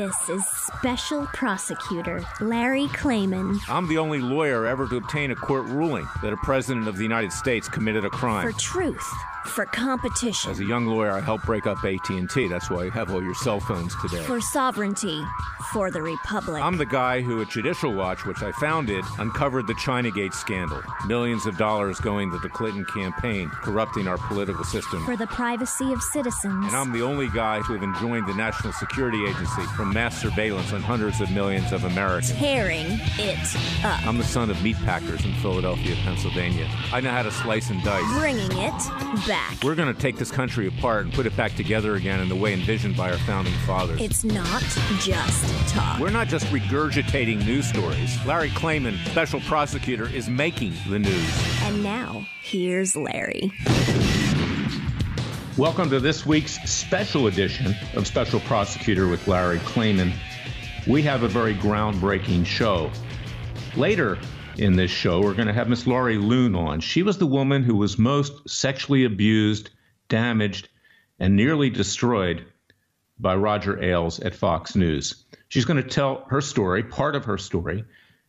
This is Special Prosecutor Larry Klayman. I'm the only lawyer ever to obtain a court ruling that a president of the United States committed a crime. For truth. For competition. As a young lawyer, I helped break up AT&T. That's why you have all your cell phones today. For sovereignty. For the Republic. I'm the guy who, at Judicial Watch, which I founded, uncovered the Chinagate scandal. Millions of dollars going to the Clinton campaign, corrupting our political system. For the privacy of citizens. And I'm the only guy to have enjoined the National Security Agency from mass surveillance on hundreds of millions of Americans. Tearing it up. I'm the son of meat packers in Philadelphia, Pennsylvania. I know how to slice and dice. Bringing it back. We're going to take this country apart and put it back together again in the way envisioned by our founding fathers. It's not just talk. We're not just regurgitating news stories. Larry Klayman, special prosecutor, is making the news. And now, here's Larry. Welcome to this week's special edition of Special Prosecutor with Larry Klayman. We have a very groundbreaking show. Later in this show, we're going to have Miss Laurie Luhn on. She was the woman who was most sexually abused, damaged, and nearly destroyed by Roger Ailes at Fox News. She's going to tell her story, part of her story,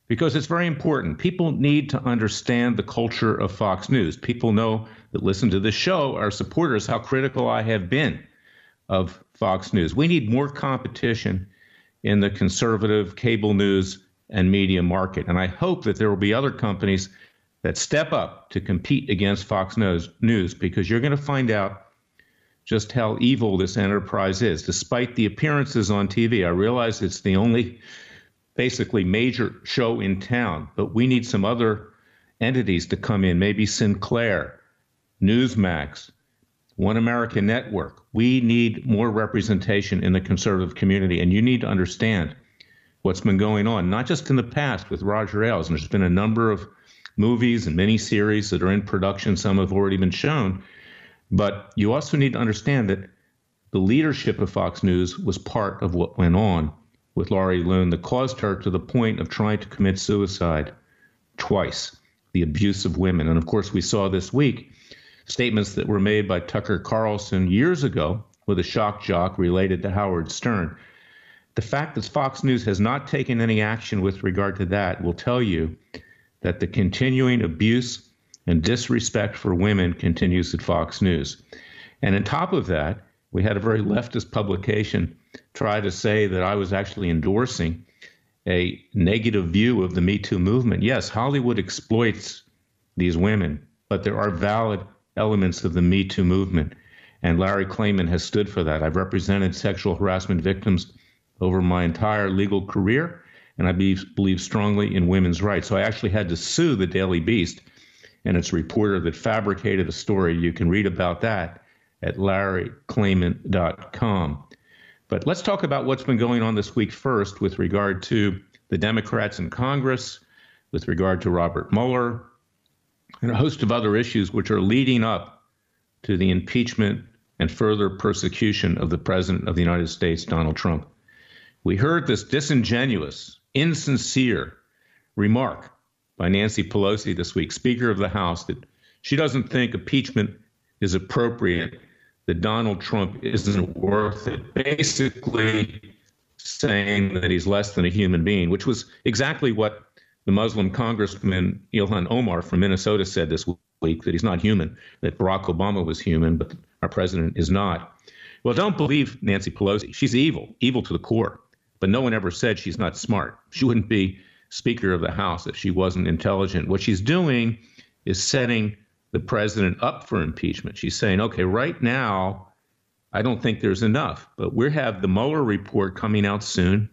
because it's very important. People need to understand the culture of Fox News. People know that listen to this show are supporters, how critical I have been of Fox News. We need more competition in the conservative cable news and media market. And I hope that there will be other companies that step up to compete against Fox News, because you're going to find out just how evil this enterprise is. Despite the appearances on TV, I realize it's the only basically major show in town, but we need some other entities to come in, maybe Sinclair, Newsmax, One American Network. We need more representation in the conservative community, and you need to understand what's been going on, not just in the past with Roger Ailes. And there's been a number of movies and miniseries that are in production. Some have already been shown. But you also need to understand that the leadership of Fox News was part of what went on with Laurie Luhn that caused her to the point of trying to commit suicide twice, the abuse of women. And of course, we saw this week statements that were made by Tucker Carlson years ago with a shock jock related to Howard Stern. The fact that Fox News has not taken any action with regard to that will tell you that the continuing abuse and disrespect for women continues at Fox News. And on top of that, we had a very leftist publication try to say that I was actually endorsing a negative view of the Me Too movement. Yes, Hollywood exploits these women, but there are valid elements of the Me Too movement. And Larry Klayman has stood for that. I've represented sexual harassment victims over my entire legal career, and I believe strongly in women's rights. So I actually had to sue the Daily Beast and its reporter that fabricated a story. You can read about that at LarryKlayman.com. But let's talk about what's been going on this week first with regard to the Democrats in Congress, with regard to Robert Mueller, and a host of other issues which are leading up to the impeachment and further persecution of the President of the United States, Donald Trump. We heard this disingenuous, insincere remark by Nancy Pelosi this week, Speaker of the House, that she doesn't think impeachment is appropriate, that Donald Trump isn't worth it, basically saying that he's less than a human being, which was exactly what the Muslim Congressman Ilhan Omar from Minnesota said this week, that he's not human, that Barack Obama was human, but our president is not. Well, don't believe Nancy Pelosi. She's evil to the core. But no one ever said she's not smart. She wouldn't be Speaker of the House if she wasn't intelligent. What she's doing is setting the president up for impeachment. She's saying, okay, right now, I don't think there's enough, but we have the Mueller report coming out soon.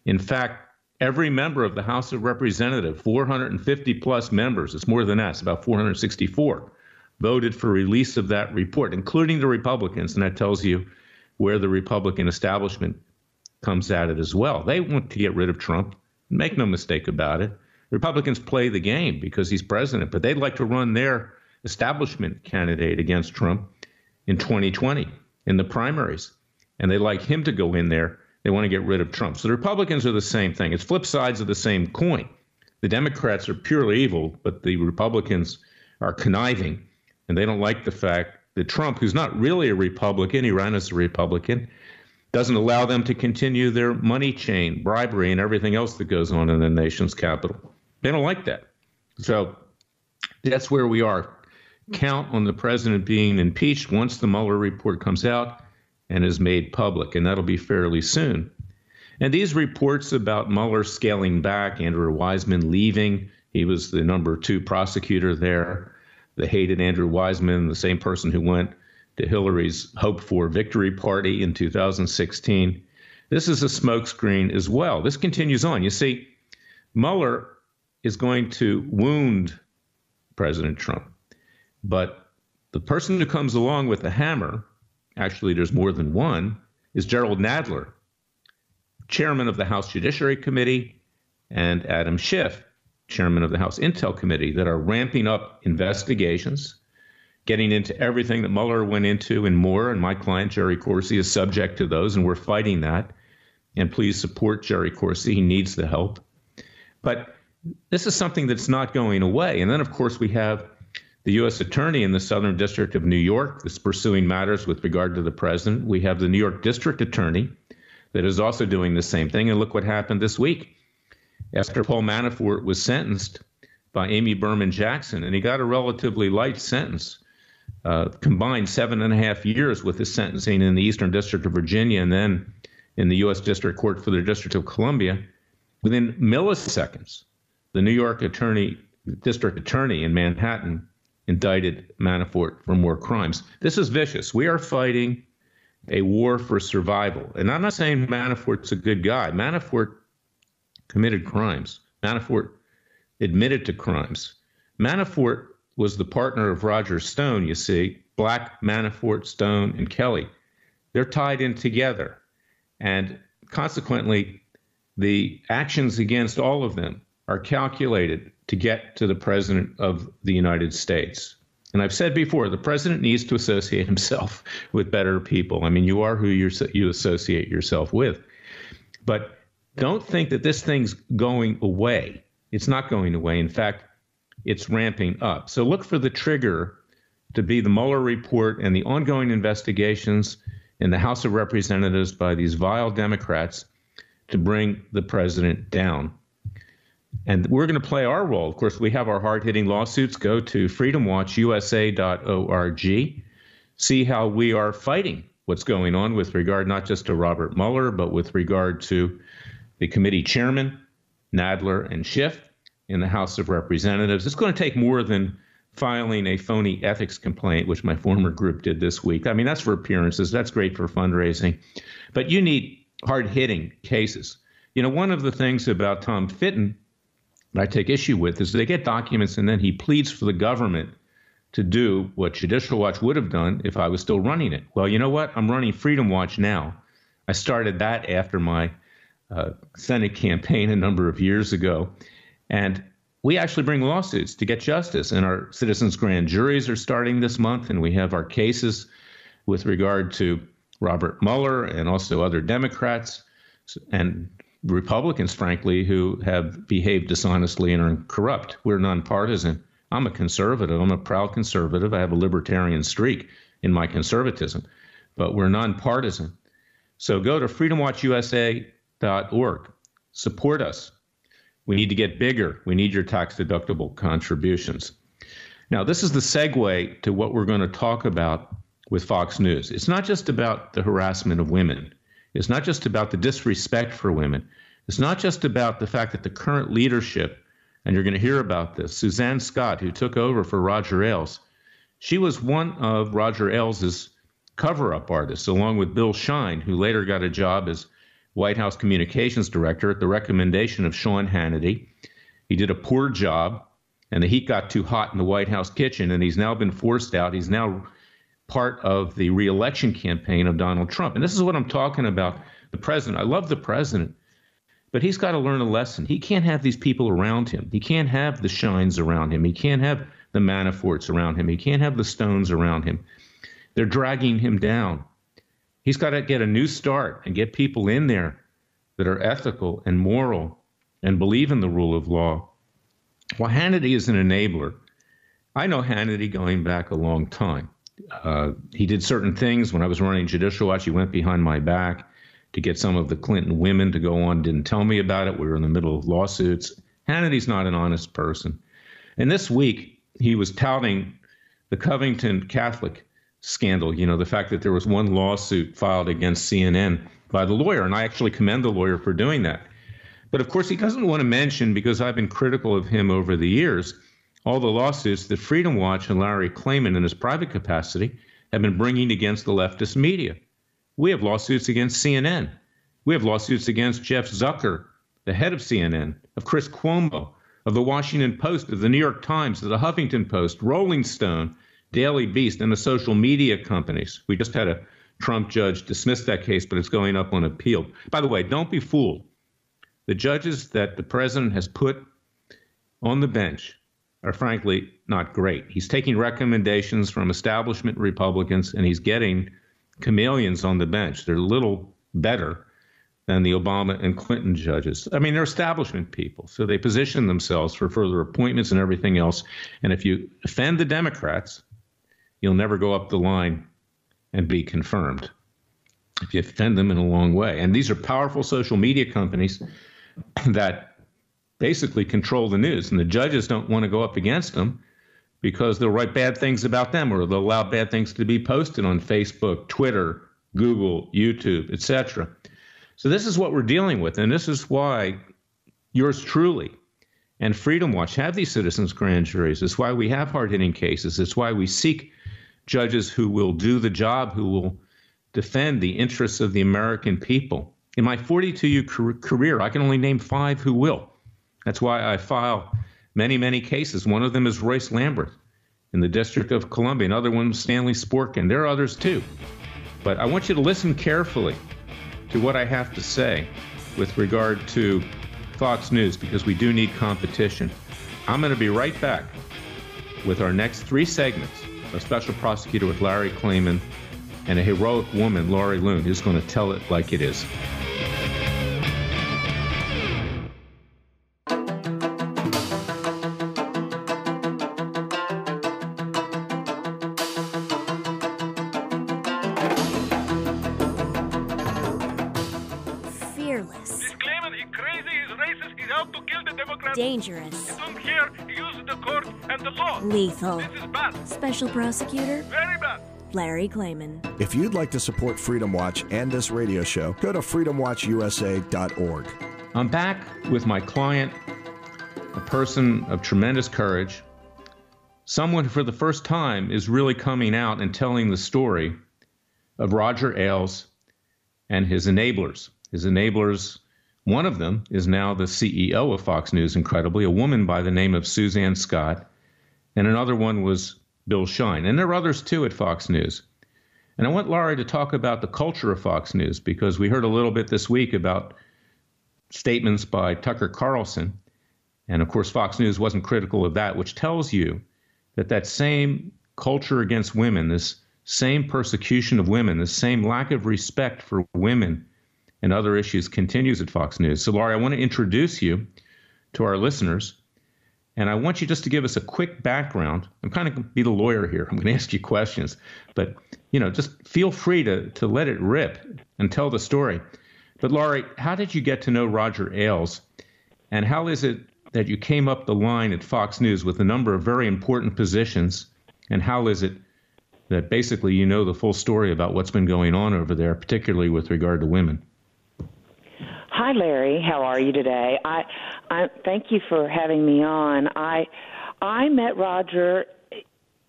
In fact, every member of the House of Representatives, 450 plus members, it's more than that, it's about 464, voted for release of that report, including the Republicans. And that tells you where the Republican establishment comes at it as well. They want to get rid of Trump. Make no mistake about it. Republicans play the game because he's president, but they'd like to run their establishment candidate against Trump in 2020 in the primaries. And they like him to go in there. They want to get rid of Trump. So the Republicans are the same thing. It's flip sides of the same coin. The Democrats are purely evil, but the Republicans are conniving. And they don't like the fact that Trump, who's not really a Republican, he ran as a Republican, doesn't allow them to continue their money chain, bribery, and everything else that goes on in the nation's capital. They don't like that. So that's where we are. Count on the president being impeached once the Mueller report comes out and is made public, and that'll be fairly soon. And these reports about Mueller scaling back, Andrew Weissmann leaving, he was the number 2 prosecutor there, the hated Andrew Weissmann, the same person who went to Hillary's hoped-for victory party in 2016. This is a smokescreen as well. This continues on. You see, Mueller is going to wound President Trump. But the person who comes along with the hammer, actually there's more than one, is Gerald Nadler, chairman of the House Judiciary Committee, and Adam Schiff, chairman of the House Intel Committee, that are ramping up investigations, getting into everything that Mueller went into and more. And my client, Jerry Corsi, is subject to those, and we're fighting that. And please support Jerry Corsi. He needs the help. But this is something that's not going away. And then, of course, we have the U.S. Attorney in the Southern District of New York that's pursuing matters with regard to the president. We have the New York District Attorney that is also doing the same thing. And look what happened this week. After Paul Manafort was sentenced by Amy Berman Jackson, and he got a relatively light sentence, combined 7.5 years with his sentencing in the Eastern District of Virginia and then in the U.S. District Court for the District of Columbia, within milliseconds, the New York District Attorney in Manhattan indicted Manafort for more crimes. This is vicious. We are fighting a war for survival. And I'm not saying Manafort's a good guy. Manafort committed crimes. Manafort admitted to crimes. Manafort was the partner of Roger Stone, you see, Black, Manafort, Stone, and Kelly. They're tied in together. And consequently, the actions against all of them are calculated to get to the president of the United States. And I've said before, the president needs to associate himself with better people. I mean, you are who you associate yourself with. But don't think that this thing's going away. It's not going away. In fact, it's ramping up. So look for the trigger to be the Mueller report and the ongoing investigations in the House of Representatives by these vile Democrats to bring the president down. And we're going to play our role. Of course, we have our hard-hitting lawsuits. Go to freedomwatchusa.org. See how we are fighting what's going on with regard not just to Robert Mueller, but with regard to the committee chairman, Nadler and Schiff, in the House of Representatives. It's going to take more than filing a phony ethics complaint, which my former group did this week. I mean, that's for appearances. That's great for fundraising. But you need hard-hitting cases. You know, one of the things about Tom Fitton that I take issue with is they get documents and then he pleads for the government to do what Judicial Watch would have done if I was still running it. Well, you know what? I'm running Freedom Watch now. I started that after my Senate campaign a number of years ago. And we actually bring lawsuits to get justice. And our citizens' grand juries are starting this month. And we have our cases with regard to Robert Mueller and also other Democrats and Republicans, frankly, who have behaved dishonestly and are corrupt. We're nonpartisan. I'm a conservative. I'm a proud conservative. I have a libertarian streak in my conservatism, but we're nonpartisan. So go to freedomwatchusa.org. Support us. We need to get bigger. We need your tax-deductible contributions. Now, this is the segue to what we're going to talk about with Fox News. It's not just about the harassment of women. It's not just about the disrespect for women. It's not just about the fact that the current leadership, and you're going to hear about this, Suzanne Scott, who took over for Roger Ailes, she was one of Roger Ailes' cover-up artists, along with Bill Shine, who later got a job as White House communications director at the recommendation of Sean Hannity. He did a poor job, and the heat got too hot in the White House kitchen, and he's now been forced out. He's now part of the re-election campaign of Donald Trump. And this is what I'm talking about. The president, I love the president, but he's got to learn a lesson. He can't have these people around him. He can't have the Shines around him. He can't have the Manaforts around him. He can't have the Stones around him. They're dragging him down. He's got to get a new start and get people in there that are ethical and moral and believe in the rule of law. Well, Hannity is an enabler. I know Hannity going back a long time. He did certain things when I was running Judicial Watch. He went behind my back. to get some of the Clinton women to go on, didn't tell me about it. We were in the middle of lawsuits. Hannity's not an honest person. And this week, he was touting the Covington Catholic scandal, the fact that there was one lawsuit filed against CNN by the lawyer, and I actually commend the lawyer for doing that. But of course, he doesn't want to mention, because I've been critical of him over the years, all the lawsuits that Freedom Watch and Larry Klayman in his private capacity have been bringing against the leftist media. We have lawsuits against CNN. We have lawsuits against Jeff Zucker, the head of CNN, of Chris Cuomo, of the Washington Post, of the New York Times, of the Huffington Post, Rolling Stone, Daily Beast, and the social media companies. We just had a Trump judge dismiss that case, but it's going up on appeal. By the way, don't be fooled. The judges that the president has put on the bench are frankly not great. He's taking recommendations from establishment Republicans, and he's getting chameleons on the bench. They're a little better than the Obama and Clinton judges. I mean, they're establishment people, so they position themselves for further appointments and everything else. And if you offend the Democrats, you'll never go up the line and be confirmed if you offend them in a long way. And these are powerful social media companies that basically control the news. And the judges don't want to go up against them because they'll write bad things about them, or they'll allow bad things to be posted on Facebook, Twitter, Google, YouTube, etc. So this is what we're dealing with. And this is why yours truly and Freedom Watch have these citizens' grand juries. It's why we have hard-hitting cases. It's why we seek judges who will do the job, who will defend the interests of the American people. In my 42-year career, I can only name 5 who will. That's why I file many, many cases. One of them is Royce Lambert in the District of Columbia. Another one is Stanley Sporkin. There are others too. But I want you to listen carefully to what I have to say with regard to Fox News, because we do need competition. I'm going to be right back with our next 3 segments. A special prosecutor with Larry Klayman and a heroic woman, Laurie Luhn, who's going to tell it like it is. Fearless. Disclaimer, he's crazy, he's racist, he's out to kill the Democrats. Dangerous. You don't care, he uses the court and the law. Lethal. This is bad. Special prosecutor Very bad. Larry Klayman. If you'd like to support Freedom Watch and this radio show, go to freedomwatchusa.org. I'm back with my client, a person of tremendous courage, someone who for the first time is really coming out and telling the story of Roger Ailes and his enablers. His enablers, one of them is now the CEO of Fox News, incredibly, a woman by the name of Suzanne Scott, and another one was Bill Shine. And there are others, too, at Fox News. And I want Laurie to talk about the culture of Fox News, because we heard a little bit this week about statements by Tucker Carlson. And, of course, Fox News wasn't critical of that, which tells you that that same culture against women, this same persecution of women, this same lack of respect for women and other issues continues at Fox News. So, Laurie, I want to introduce you to our listeners. And I want you just to give us a quick background. I'm kind of going to be the lawyer here. I'm going to ask you questions. But, just feel free to let it rip and tell the story. But, Laurie, how did you get to know Roger Ailes? And how is it that you came up the line at Fox News with a number of very important positions? And how is it that basically you know the full story about what's been going on over there, particularly with regard to women? Hi, Larry. How are you today? I thank you for having me on. I met Roger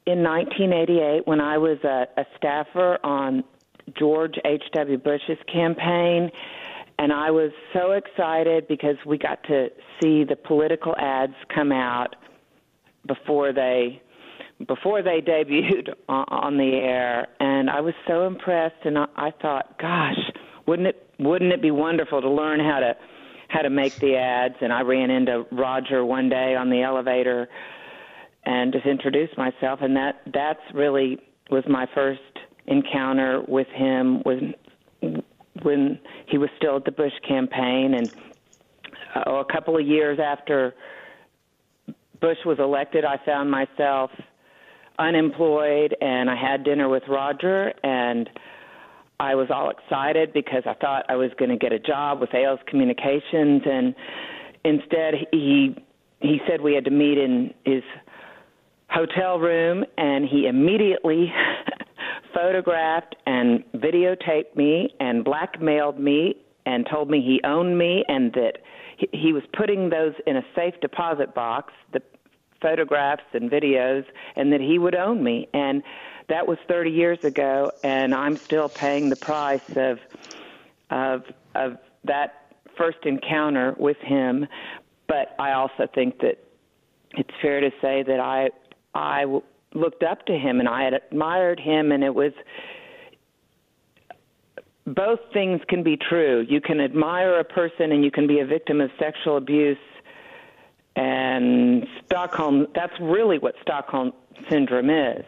in 1988 when I was a staffer on George H.W. Bush's campaign, and I was so excited because we got to see the political ads come out before they debuted on the air, and I was so impressed. And I thought, gosh, wouldn't it be wonderful to learn how to make the ads? And I ran into Roger one day on the elevator and just introduced myself, and that's really was my first encounter with him when he was still at the Bush campaign. And a couple of years after Bush was elected, I found myself unemployed, and I had dinner with Roger, and I was all excited because I thought I was going to get a job with Ailes Communications, and instead he said we had to meet in his hotel room, and he immediately photographed and videotaped me and blackmailed me and told me he owned me and that he was putting those in a safe deposit box, the photographs and videos, and that he would own me. And that was 30 years ago, and I'm still paying the price of that first encounter with him. But I also think that it's fair to say that I looked up to him and I had admired him, and it was both things can be true. You can admire a person and you can be a victim of sexual abuse, and that's really what Stockholm Syndrome is.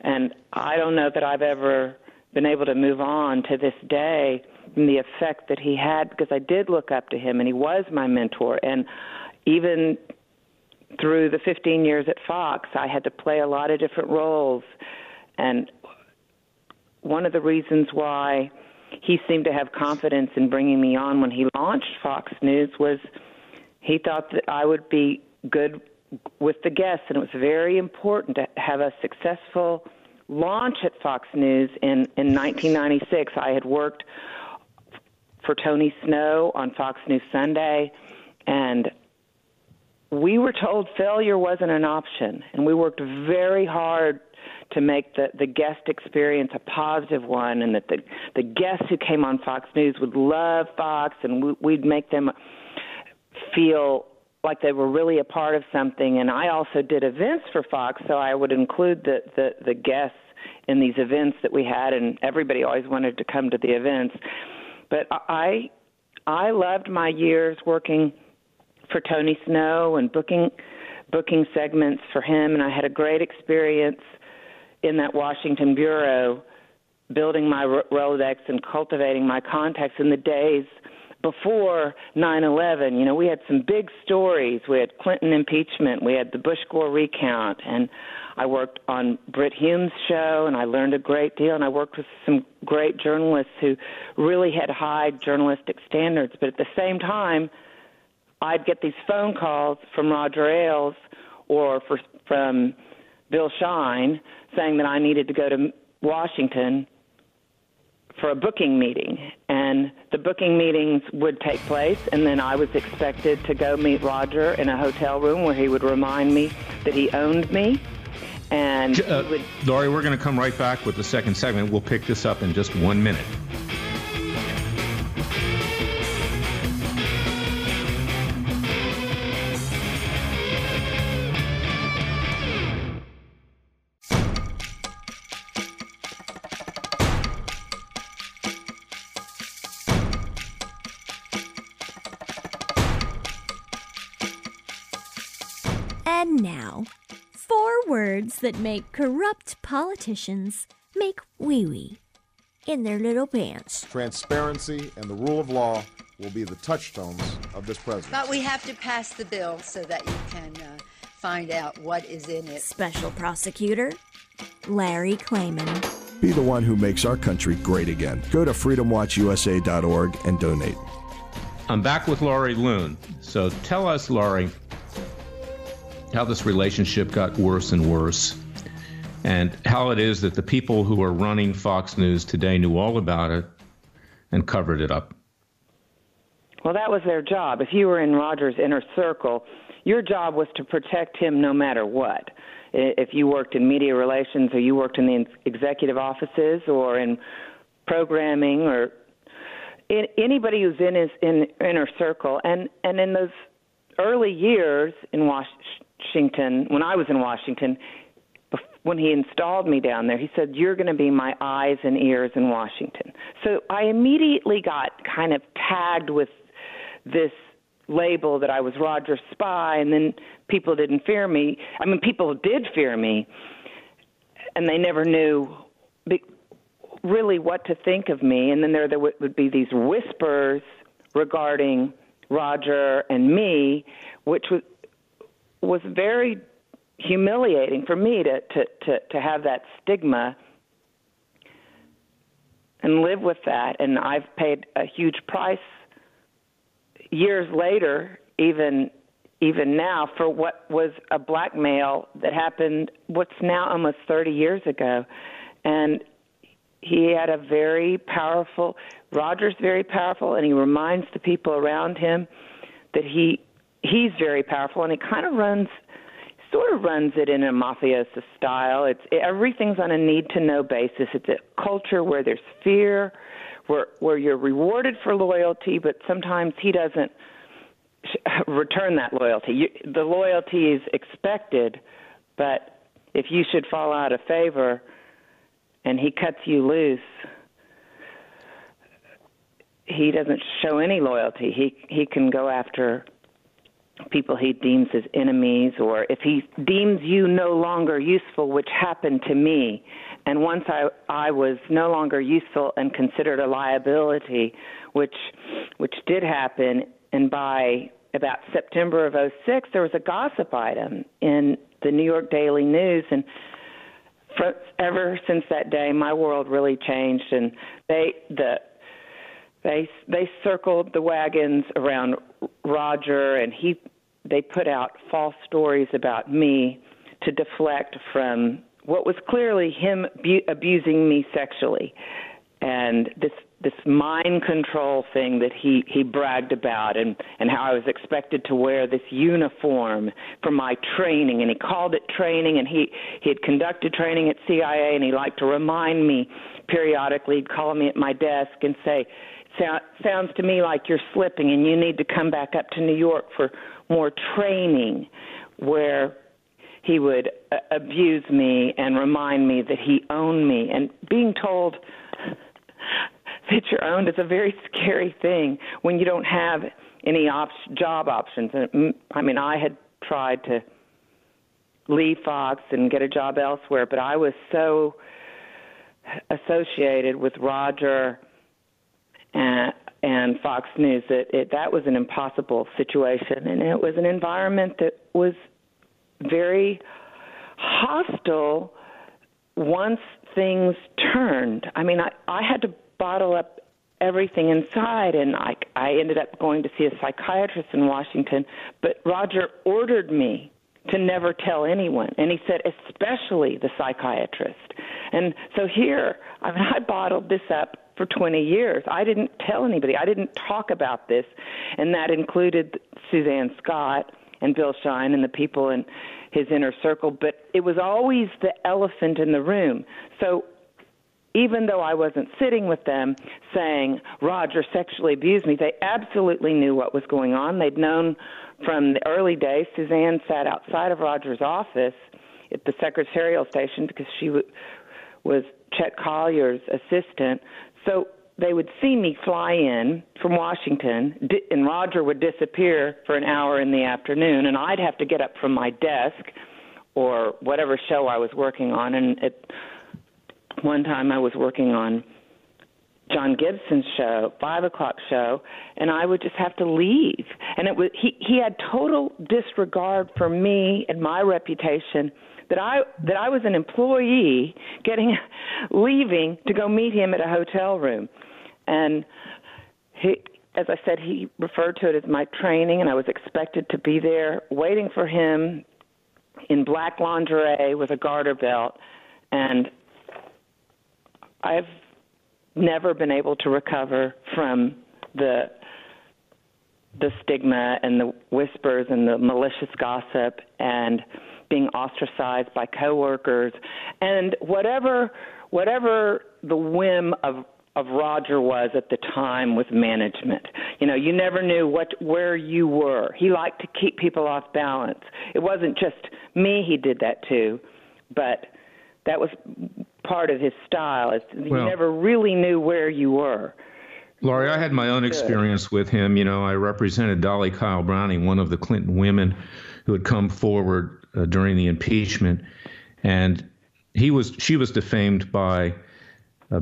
And I don't know that I've ever been able to move on to this day from the effect that he had, because I did look up to him and he was my mentor. And even through the 15 years at Fox, I had to play a lot of different roles. And one of the reasons why he seemed to have confidence in bringing me on when he launched Fox News was he thought that I would be good with the guests, and it was very important to have a successful launch at Fox News in 1996. I had worked for Tony Snow on Fox News Sunday, and we were told failure wasn't an option, and we worked very hard to make the guest experience a positive one, and that the guests who came on Fox News would love Fox, and we'd make them feel like they were really a part of something. And I also did events for Fox, so I would include the guests in these events that we had, and everybody always wanted to come to the events. But I loved my years working for Tony Snow and booking segments for him, and I had a great experience in that Washington bureau, building my Rolodex and cultivating my contacts in the days before 9/11. You know, we had some big stories. We had Clinton impeachment. We had the Bush-Gore recount. And I worked on Brit Hume's show, and I learned a great deal. And I worked with some great journalists who really had high journalistic standards. But at the same time, I'd get these phone calls from Roger Ailes or from Bill Shine saying that I needed to go to Washington for a booking meeting. And the booking meetings would take place, and then I was expected to go meet Roger in a hotel room where he would remind me that he owned me. And Laurie, we're going to come right back with the second segment. We'll pick this up in just 1 minute. And now, 4 words that make corrupt politicians make wee-wee in their little pants. Transparency and the rule of law will be the touchstones of this presidency. But we have to pass the bill so that you can find out what is in it. Special Prosecutor Larry Klayman. Be the one who makes our country great again. Go to freedomwatchusa.org and donate. I'm back with Laurie Luhn. So tell us, Laurie, how this relationship got worse and worse, and how it is that the people who are running Fox News today knew all about it and covered it up. Well, that was their job. If you were in Roger's inner circle, your job was to protect him no matter what. If you worked in media relations, or you worked in the executive offices, or in programming, or anybody who's in his inner circle. And in those early years in Washington, when I was in Washington, when he installed me down there, he said, "You're going to be my eyes and ears in Washington." So I immediately got kind of tagged with this label that I was Roger's spy, and then people didn't fear me. I mean, people did fear me, and they never knew really what to think of me. And then there would be these whispers regarding Roger and me, which was very humiliating for me to have that stigma live with that. And I've paid a huge price years later, even now, for what was a blackmail that happened what's now almost 30 years ago. And he had a very powerful, Roger's very powerful, and he reminds the people around him that he's very powerful, and he kind of sort of runs it in a mafioso style. Everything's on a need-to-know basis. It's a culture where there's fear, where you're rewarded for loyalty, but sometimes he doesn't return that loyalty. The loyalty is expected, but if you should fall out of favor and he cuts you loose, he doesn't show any loyalty. He can go after people he deems as enemies, or if he deems you no longer useful, which happened to me. And once I was no longer useful and considered a liability, which did happen, and by about September of 2006, there was a gossip item in the New York Daily News, and ever since that day, my world really changed, and they circled the wagons around Roger, and they put out false stories about me to deflect from what was clearly him abusing me sexually, and this mind control thing that he bragged about, and how I was expected to wear this uniform for my training, and he called it training, and he had conducted training at CIA, and he liked to remind me periodically. He'd call me at my desk and say, sounds to me like you're slipping and you need to come back up to New York for more training, where he would abuse me and remind me that he owned me. And being told that you're owned is a very scary thing when you don't have any job options. I mean, I had tried to leave Fox and get a job elsewhere, but I was so associated with Roger and Fox News that was an impossible situation, and it was an environment that was very hostile once things turned. I mean, I had to bottle up everything inside, and I ended up going to see a psychiatrist in Washington, but Roger ordered me to never tell anyone, and he said, especially the psychiatrist. And so here, I mean, I bottled this up for 20 years. I didn't tell anybody. I didn't talk about this, and that included Suzanne Scott and Bill Shine and the people in his inner circle, but it was always the elephant in the room. So even though I wasn't sitting with them saying, Roger sexually abused me, they absolutely knew what was going on. They'd known from the early days. Suzanne sat outside of Roger's office at the secretarial station because she was Chet Collier's assistant. So they would see me fly in from Washington, and Roger would disappear for an hour in the afternoon, and I'd have to get up from my desk or whatever show I was working on. And at one time I was working on John Gibson's show, 5 o'clock show, and I would just have to leave. And it was he had total disregard for me and my reputation, that I was an employee leaving to go meet him at a hotel room. And he, as I said, he referred to it as my training, and I was expected to be there waiting for him in black lingerie with a garter belt. And I've never been able to recover from the stigma and the whispers and the malicious gossip and being ostracized by coworkers, and whatever the whim of Roger was at the time with management. You know, you never knew where you were. He liked to keep people off balance. It wasn't just me he did that to, but that was part of his style. You never really knew where you were. Laurie, I had my own experience with him. You know, I represented Dolly Kyle Browning, one of the Clinton women who had come forward during the impeachment, and she was defamed by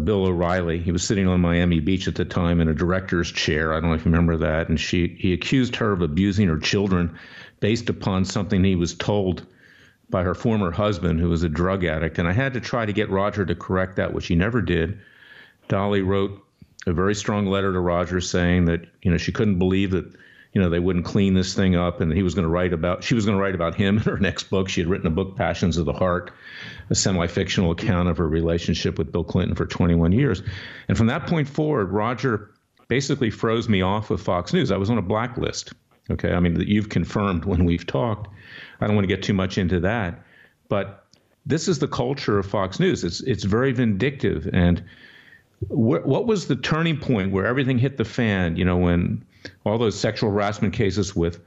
Bill O'Reilly. He was sitting on Miami Beach at the time in a director's chair. I don't know if you remember that. And he accused her of abusing her children based upon something he was told by her former husband, who was a drug addict. And I had to try to get Roger to correct that, which he never did. Dolly wrote a very strong letter to Roger saying that, she couldn't believe that, they wouldn't clean this thing up, and she was going to write about him in her next book. She had written a book, Passions of the Heart, a semi-fictional account of her relationship with Bill Clinton for 21 years. And from that point forward, Roger basically froze me off of Fox News. I was on a blacklist. Okay. I mean, that you've confirmed when we've talked. I don't want to get too much into that, but this is the culture of Fox News. It's very vindictive. And what was the turning point where everything hit the fan, when all those sexual harassment cases with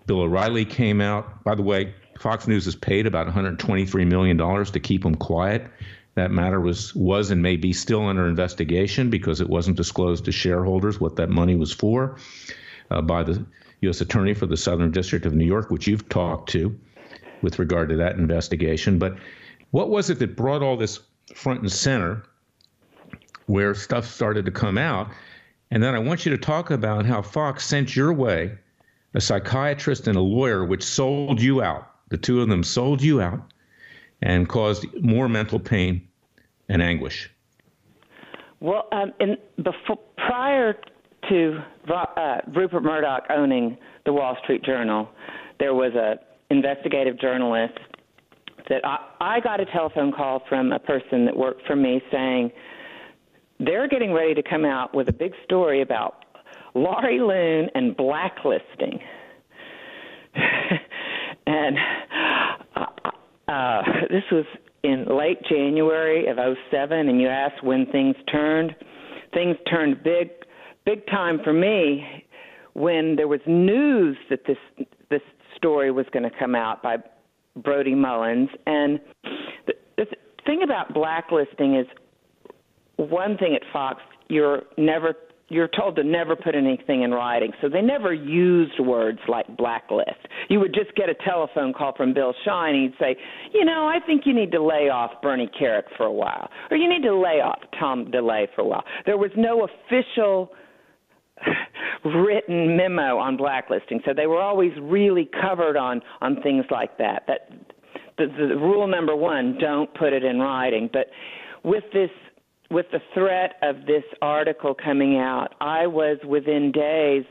Bill O'Reilly came out? By the way, Fox News has paid about $123 million to keep him quiet. That matter was and may be still under investigation because it wasn't disclosed to shareholders what that money was for by the U.S. Attorney for the Southern District of New York, which you've talked to with regard to that investigation. But what was it that brought all this front and center where stuff started to come out? And then I want you to talk about how Fox sent your way a psychiatrist and a lawyer, which sold you out. The two of them sold you out and caused more mental pain and anguish. Well, prior to Rupert Murdoch owning the Wall Street Journal, there was an investigative journalist that I got a telephone call from a person that worked for me saying they're getting ready to come out with a big story about Laurie Luhn and blacklisting. And this was in late January of 2007, and you asked when things turned. Things turned big time for me when there was news that this story was going to come out by Brody Mullins. And the thing about blacklisting is, one thing at Fox, you're told to never put anything in writing. So they never used words like blacklist. You would just get a telephone call from Bill Shine, and he'd say, I think you need to lay off Bernie Carrick for a while, or you need to lay off Tom DeLay for a while. There was no official written memo on blacklisting, so they were always really covered on things like that. The rule number one, don't put it in writing. But with the threat of this article coming out, I was within days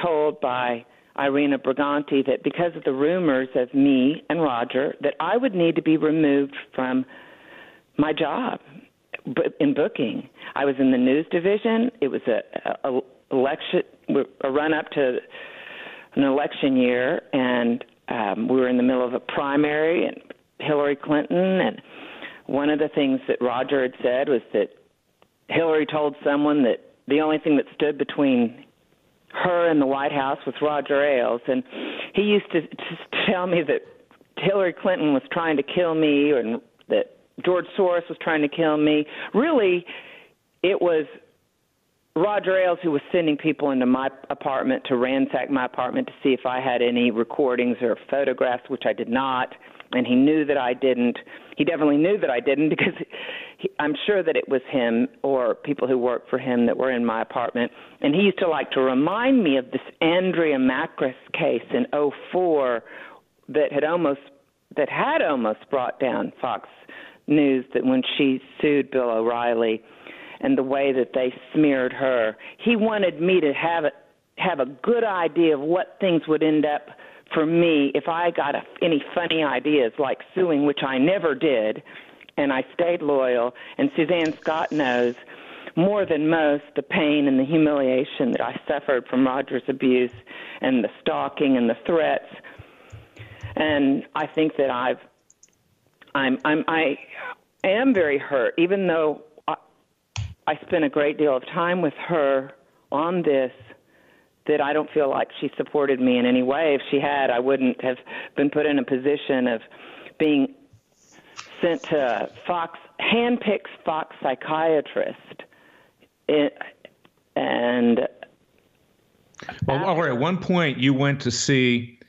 told by Irina Briganti that because of the rumors of me and Roger, that I would need to be removed from my job in booking. I was in the news division. It was a run-up to an election year, and we were in the middle of a primary, and Hillary Clinton, and one of the things that Roger had said was that Hillary told someone that the only thing that stood between her and the White House was Roger Ailes. And he used to tell me that Hillary Clinton was trying to kill me, and that George Soros was trying to kill me. Really, it was Roger Ailes who was sending people into my apartment to ransack my apartment to see if I had any recordings or photographs, which I did not. And he knew that I didn't. He definitely knew that I didn't because I'm sure that it was him or people who worked for him that were in my apartment. And he used to like to remind me of this Andrea Macris case in 2004 that had almost brought down Fox News, that when she sued Bill O'Reilly and the way that they smeared her. He wanted me to have a good idea of what things would end up for me if I got any funny ideas like suing, which I never did, and I stayed loyal. And Suzanne Scott knows more than most the pain and the humiliation that I suffered from Roger's abuse and the stalking and the threats. And I think that I am very hurt, even though I spent a great deal of time with her on this, that I don't feel like she supported me in any way. If she had, I wouldn't have been put in a position of being sent to Fox, handpicks Fox psychiatrist. Laurie, at one point you went to see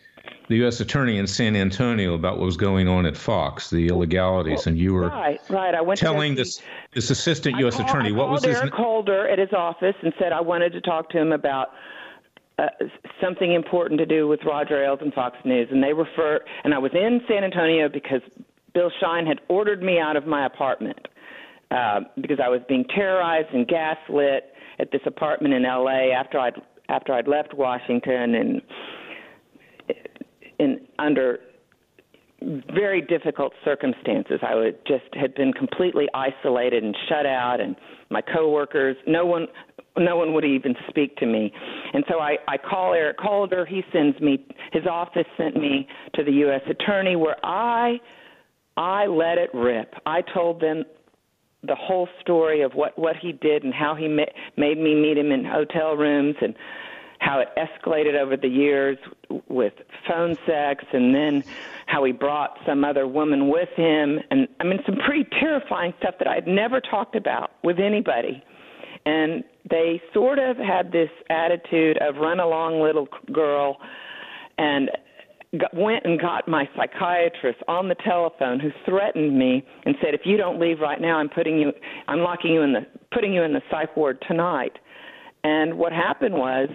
the U.S. Attorney in San Antonio about what was going on at Fox, the illegalities, and you were right. I went telling this assistant U.S. Attorney what was his Eric Holder at his office and said I wanted to talk to him about something important to do with Roger Ailes and Fox News, and and I was in San Antonio because Bill Shine had ordered me out of my apartment. because I was being terrorized and gaslit at this apartment in L.A. after I'd left Washington and under very difficult circumstances. I had been completely isolated and shut out, and my coworkers, no one would even speak to me. And so I call Eric Holder. His office sent me to the U.S. Attorney, where I let it rip. I told them the whole story of what he did and how he made me meet him in hotel rooms, and how it escalated over the years with phone sex, and then how he brought some other woman with him. And I mean, some pretty terrifying stuff that I'd never talked about with anybody. And they sort of had this attitude of run along little girl, and went and got my psychiatrist on the telephone, who threatened me and said, if you don't leave right now, putting you in the psych ward tonight. And what happened was,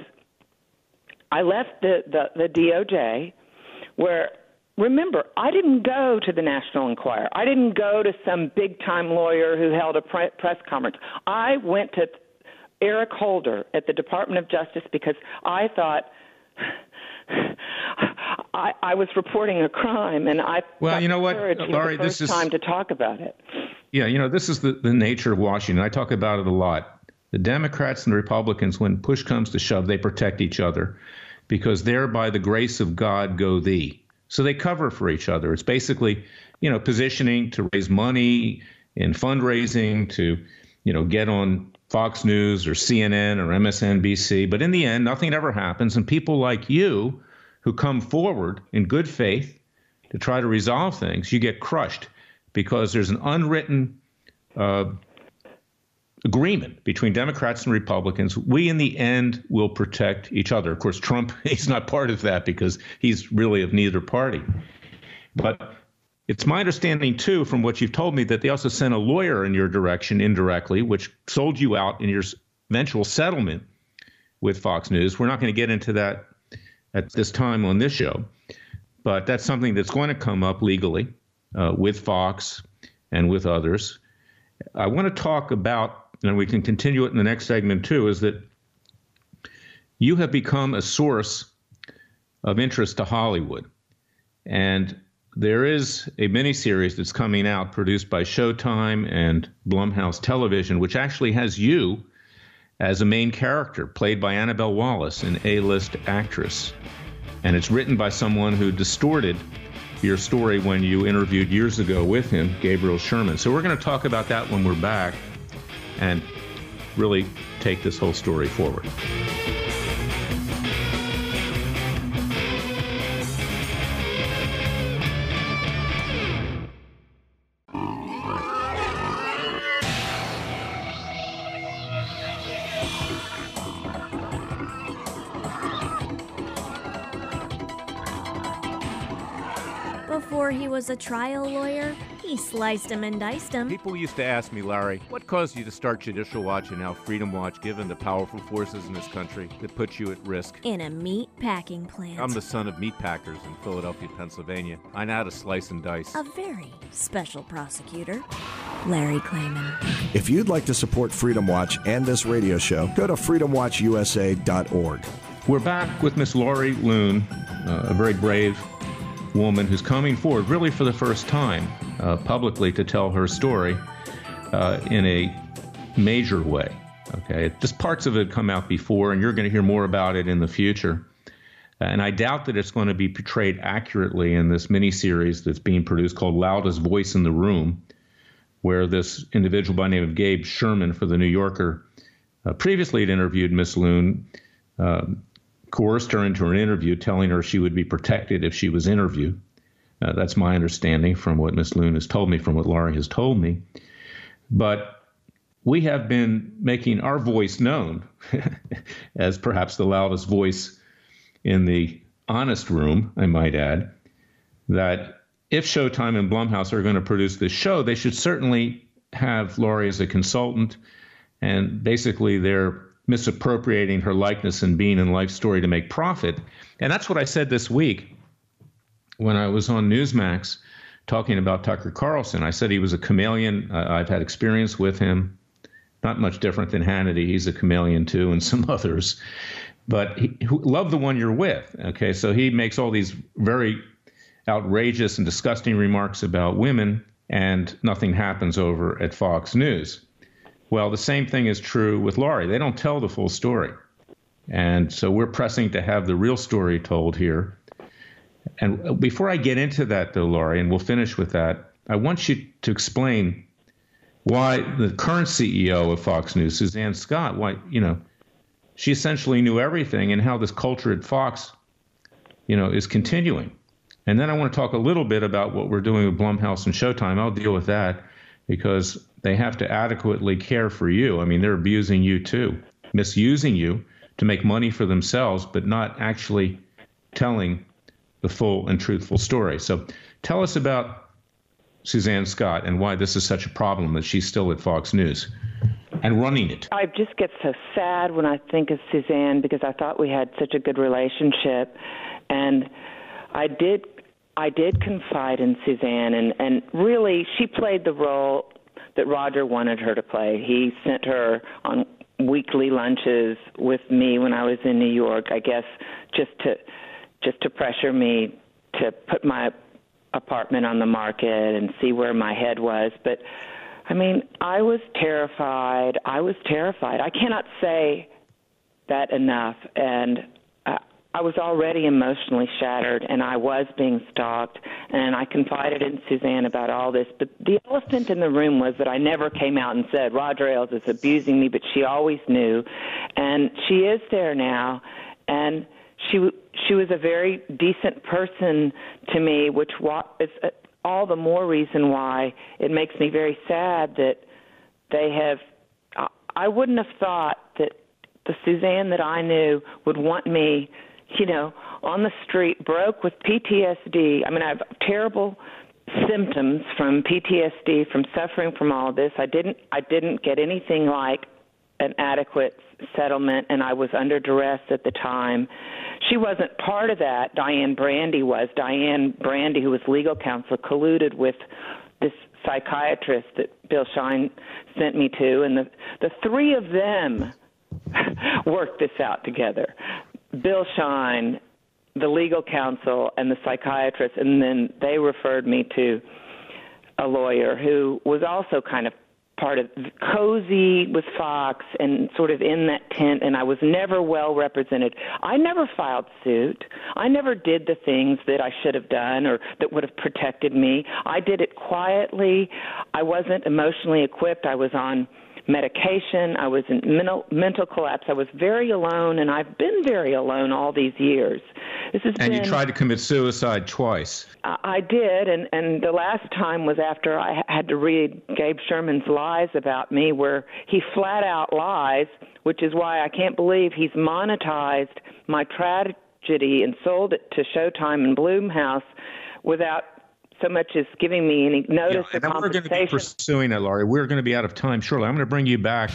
I left the DOJ, where, remember, I didn't go to the National Enquirer. I didn't go to some big-time lawyer who held a press conference. I went to Eric Holder at the Department of Justice because I thought I was reporting a crime, and I well, you know what, Laurie, this is time to talk about it. Yeah, this is the nature of Washington. I talk about it a lot. The Democrats and the Republicans, when push comes to shove, they protect each other, because there by the grace of God go thee. So they cover for each other. It's basically, positioning to raise money in fundraising, to, get on Fox News or CNN or MSNBC. But in the end, nothing ever happens. And people like you, who come forward in good faith to try to resolve things, you get crushed, because there's an unwritten agreement between Democrats and Republicans. We, in the end, will protect each other. Of course, Trump, he's not part of that, because he's really of neither party. But it's my understanding, too, from what you've told me, that they also sent a lawyer in your direction indirectly, which sold you out in your eventual settlement with Fox News. We're not going to get into that at this time on this show, but that's something that's going to come up legally with Fox and with others. I want to talk about, and we can continue it in the next segment too, is that you have become a source of interest to Hollywood. And there is a miniseries that's coming out produced by Showtime and Blumhouse Television, which actually has you as a main character, played by Annabelle Wallis, an A-list actress. And it's written by someone who distorted your story when you interviewed years ago with him, Gabriel Sherman. So we're going to talk about that when we're back and really take this whole story forward. Before he was a trial lawyer, he sliced him and diced him. People used to ask me, Larry, what caused you to start Judicial Watch and now Freedom Watch, given the powerful forces in this country that put you at risk? In a meat packing plant. I'm the son of meat packers in Philadelphia, Pennsylvania. I know how to slice and dice. A very special prosecutor, Larry Klayman. If you'd like to support Freedom Watch and this radio show, go to freedomwatchusa.org. We're back with Miss Laurie Luhn, a very brave woman who's coming forward really for the first time publicly to tell her story in a major way. Okay, just parts of it come out before, and you're going to hear more about it in the future. And I doubt that it's going to be portrayed accurately in this miniseries that's being produced called Loudest Voice in the Room, where this individual by the name of Gabe Sherman for The New Yorker previously had interviewed Miss Luhn, coerced her into an interview, telling her she would be protected if she was interviewed. That's my understanding from what Miss Luhn has told me, from what Laurie has told me. But we have been making our voice known as perhaps the loudest voice in the honest room, I might add, that if Showtime and Blumhouse are going to produce this show, they should certainly have Laurie as a consultant, and basically they're misappropriating her likeness and being in Life Story to make profit. And that's what I said this week when I was on Newsmax talking about Tucker Carlson. I said he was a chameleon. I've had experience with him. Not much different than Hannity. He's a chameleon too, and some others. But love the one you're with. Okay, so he makes all these very outrageous and disgusting remarks about women, and nothing happens over at Fox News. Well, the same thing is true with Laurie. They don't tell the full story. And so we're pressing to have the real story told here. And before I get into that, though, Laurie, and we'll finish with that, I want you to explain why the current CEO of Fox News, Suzanne Scott, why, she essentially knew everything, and how this culture at Fox, is continuing. And then I want to talk a little bit about what we're doing with Blumhouse and Showtime. I'll deal with that because they have to adequately care for you. I mean, they're abusing you too, misusing you to make money for themselves, but not actually telling the full and truthful story. So tell us about Suzanne Scott and why this is such a problem that she's still at Fox News and running it. I just get so sad when I think of Suzanne because I thought we had such a good relationship, and I did confide in Suzanne, and really she played the role that Roger wanted her to play. He sent her on weekly lunches with me when I was in New York, I guess just to pressure me to put my apartment on the market and see where my head was. But, I mean, I was terrified. I cannot say that enough. And I was already emotionally shattered, and I was being stalked, and I confided in Suzanne about all this. But the elephant in the room was that I never came out and said, Roger Ailes is abusing me, but she always knew. And she is there now, and she was a very decent person to me, which is all the more reason why it makes me very sad that they have – I wouldn't have thought that the Suzanne that I knew would want me, on the street, broke with PTSD. I mean, I have terrible symptoms from PTSD, from suffering from all of this. I didn't get anything like an adequate settlement, and I was under duress at the time. She wasn't part of that. Diane Brandy was. Diane Brandy, who was legal counsel, colluded with this psychiatrist that Bill Shine sent me to, and the three of them worked this out together. Bill Shine, the legal counsel, and the psychiatrist, and then they referred me to a lawyer who was also kind of part of cozy with Fox and sort of in that tent, and I was never well represented. I never filed suit. I never did the things that I should have done or that would have protected me. I did it quietly. I wasn't emotionally equipped. I was on medication. I was in mental collapse. I was very alone, and I've been very alone all these years. You tried to commit suicide twice. I did, and the last time was after I had to read Gabe Sherman's lies about me, where he flat out lies, which is why I can't believe he's monetized my tragedy and sold it to Showtime and Blumhouse without so much as giving me any notice or compensation. We're going to be pursuing that, Laurie. We're going to be out of time shortly. I'm going to bring you back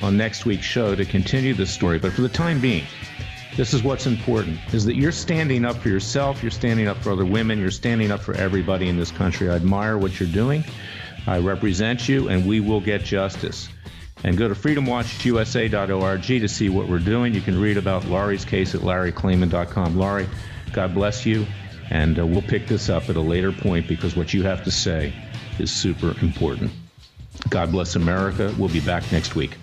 on next week's show to continue this story. But for the time being, this is what's important, is that you're standing up for yourself, you're standing up for other women, you're standing up for everybody in this country. I admire what you're doing. I represent you, and we will get justice. And go to freedomwatchusa.org to see what we're doing. You can read about Laurie's case at larryclayman.com. Laurie, God bless you. And we'll pick this up at a later point because what you have to say is super important. God bless America. We'll be back next week.